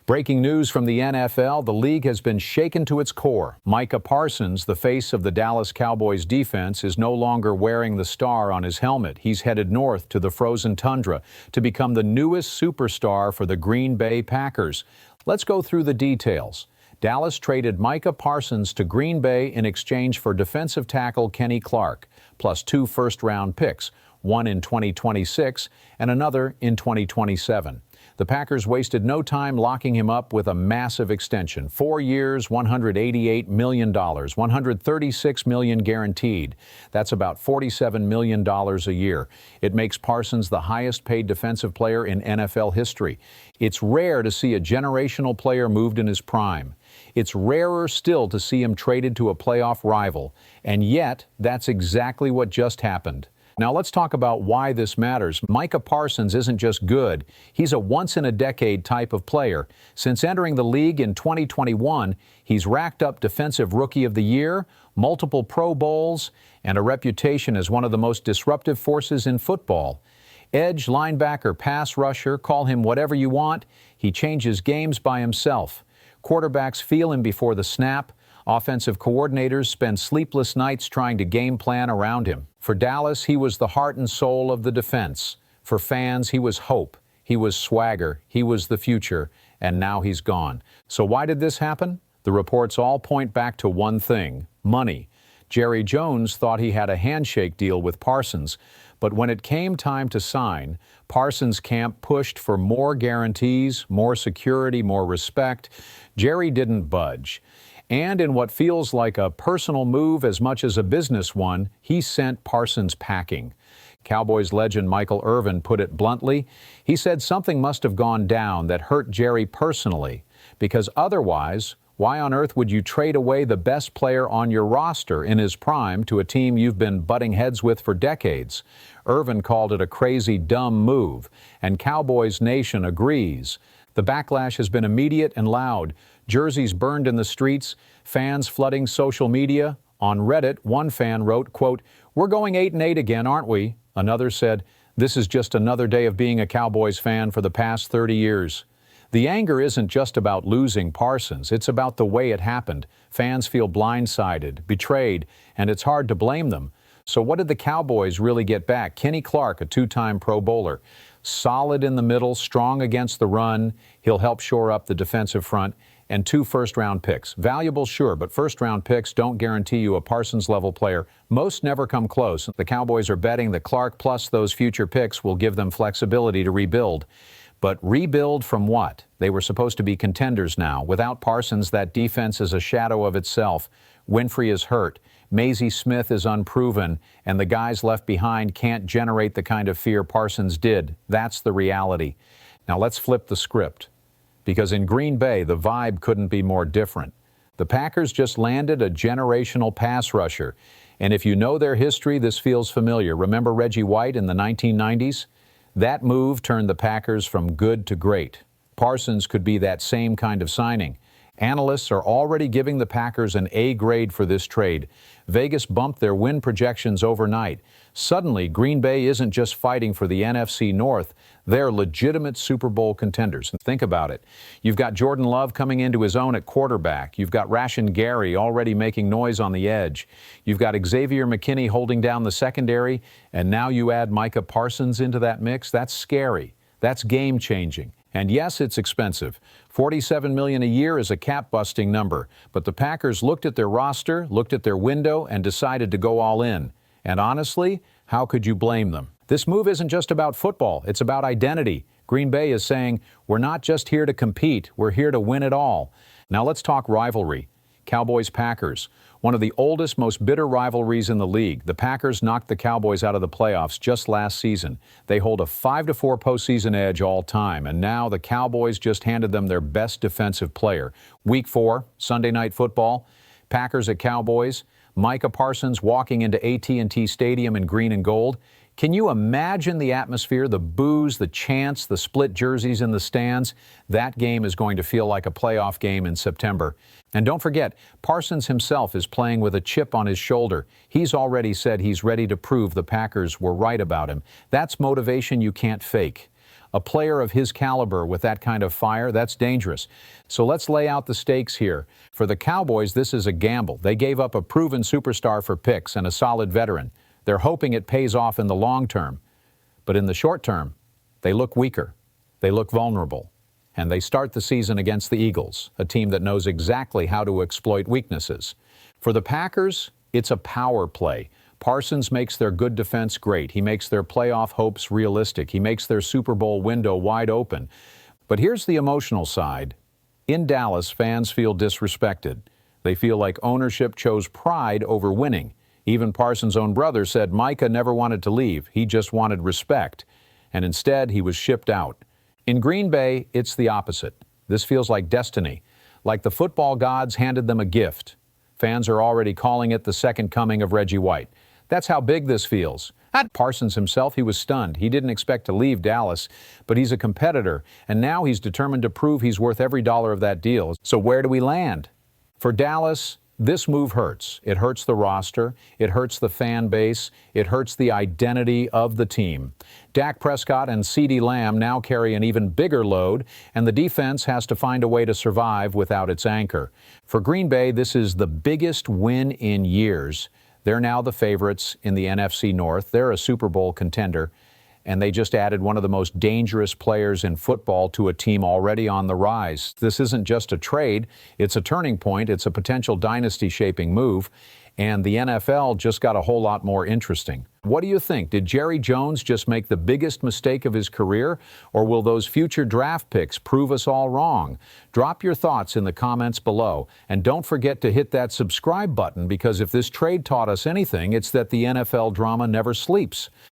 Breaking news from the NFL, the league has been shaken to its core. Micah Parsons, the face of the Dallas Cowboys defense, is no longer wearing the star on his helmet. He's headed north to the frozen tundra to become the newest superstar for the Green Bay Packers. Let's go through the details. Dallas traded Micah Parsons to Green Bay in exchange for defensive tackle Kenny Clark, plus 2 first-round picks, one in 2026 and another in 2027. The Packers wasted no time locking him up with a massive extension. 4 years, $188 million, $136 million guaranteed. That's about $47 million a year. It makes Parsons the highest paid defensive player in NFL history. It's rare to see a generational player moved in his prime. It's rarer still to see him traded to a playoff rival. And yet, that's exactly what just happened. Now let's talk about why this matters. Micah Parsons isn't just good. He's a once-in-a-decade type of player. Since entering the league in 2021, he's racked up Defensive Rookie of the Year, multiple Pro Bowls, and a reputation as one of the most disruptive forces in football. Edge, linebacker, pass rusher, call him whatever you want. He changes games by himself. Quarterbacks feel him before the snap. Offensive coordinators spend sleepless nights trying to game plan around him. For Dallas, he was the heart and soul of the defense. For fans, he was hope. He was swagger. He was the future. And now he's gone. So why did this happen? The reports all point back to one thing: money. Jerry Jones thought he had a handshake deal with Parsons, but when it came time to sign, Parsons' camp pushed for more guarantees, more security, more respect. Jerry didn't budge. And in what feels like a personal move as much as a business one, he sent Parsons packing. Cowboys legend Michael Irvin put it bluntly. He said something must have gone down that hurt Jerry personally, because otherwise, why on earth would you trade away the best player on your roster in his prime to a team you've been butting heads with for decades? Irvin called it a crazy, dumb move, and Cowboys Nation agrees. The backlash has been immediate and loud. Jerseys burned in the streets, fans flooding social media. On Reddit, one fan wrote, quote, "We're going 8-8 again, aren't we?" Another said, "This is just another day of being a Cowboys fan for the past 30 years. The anger isn't just about losing Parsons. It's about the way it happened. Fans feel blindsided, betrayed, and it's hard to blame them. So what did the Cowboys really get back? Kenny Clark, a 2-time Pro Bowler. Solid in the middle, strong against the run. He'll help shore up the defensive front. And 2 first-round picks. Valuable, sure, but first-round picks don't guarantee you a Parsons-level player. Most never come close. The Cowboys are betting that Clark plus those future picks will give them flexibility to rebuild. But rebuild from what? They were supposed to be contenders now. Without Parsons, that defense is a shadow of itself. Winfrey is hurt. Maisie Smith is unproven, and the guys left behind can't generate the kind of fear Parsons did. That's the reality. Now let's flip the script. Because in Green Bay, the vibe couldn't be more different. The Packers just landed a generational pass rusher. And if you know their history, this feels familiar. Remember Reggie White in the 1990s? That move turned the Packers from good to great. Parsons could be that same kind of signing. Analysts are already giving the Packers an A grade for this trade. Vegas bumped their win projections overnight. Suddenly, Green Bay isn't just fighting for the NFC North. They're legitimate Super Bowl contenders. And think about it. You've got Jordan Love coming into his own at quarterback. You've got Rashan Gary already making noise on the edge. You've got Xavier McKinney holding down the secondary. And now you add Micah Parsons into that mix. That's scary. That's game-changing. And yes, it's expensive. $47 million a year is a cap-busting number. But the Packers looked at their roster, looked at their window, and decided to go all in. And honestly, how could you blame them? This move isn't just about football. It's about identity. Green Bay is saying, we're not just here to compete. We're here to win it all. Now let's talk rivalry. Cowboys-Packers. One of the oldest, most bitter rivalries in the league. The Packers knocked the Cowboys out of the playoffs just last season. They hold a 5-4 postseason edge all time, and now the Cowboys just handed them their best defensive player. Week 4, Sunday Night Football, Packers at Cowboys, Micah Parsons walking into AT&T Stadium in green and gold. Can you imagine the atmosphere, the boos, the chants, the split jerseys in the stands? That game is going to feel like a playoff game in September. And don't forget, Parsons himself is playing with a chip on his shoulder. He's already said he's ready to prove the Packers were right about him. That's motivation you can't fake. A player of his caliber with that kind of fire, that's dangerous. So let's lay out the stakes here. For the Cowboys, this is a gamble. They gave up a proven superstar for picks and a solid veteran. They're hoping it pays off in the long term. But in the short term, they look weaker. They look vulnerable. And they start the season against the Eagles, a team that knows exactly how to exploit weaknesses. For the Packers, it's a power play. Parsons makes their good defense great. He makes their playoff hopes realistic. He makes their Super Bowl window wide open. But here's the emotional side. In Dallas, fans feel disrespected. They feel like ownership chose pride over winning. Even Parsons' own brother said Micah never wanted to leave. He just wanted respect. And instead, he was shipped out. In Green Bay, it's the opposite. This feels like destiny, like the football gods handed them a gift. Fans are already calling it the second coming of Reggie White. That's how big this feels. Parsons himself, he was stunned. He didn't expect to leave Dallas, but he's a competitor, and now he's determined to prove he's worth every dollar of that deal. So where do we land? For Dallas, this move hurts. It hurts the roster. It hurts the fan base. It hurts the identity of the team. Dak Prescott and CeeDee Lamb now carry an even bigger load, and the defense has to find a way to survive without its anchor. For Green Bay, this is the biggest win in years. They're now the favorites in the NFC North. They're a Super Bowl contender, and they just added one of the most dangerous players in football to a team already on the rise. This isn't just a trade. It's a turning point. It's a potential dynasty-shaping move, and the NFL just got a whole lot more interesting. What do you think? Did Jerry Jones just make the biggest mistake of his career, or will those future draft picks prove us all wrong? Drop your thoughts in the comments below, and don't forget to hit that subscribe button, because if this trade taught us anything, it's that the NFL drama never sleeps.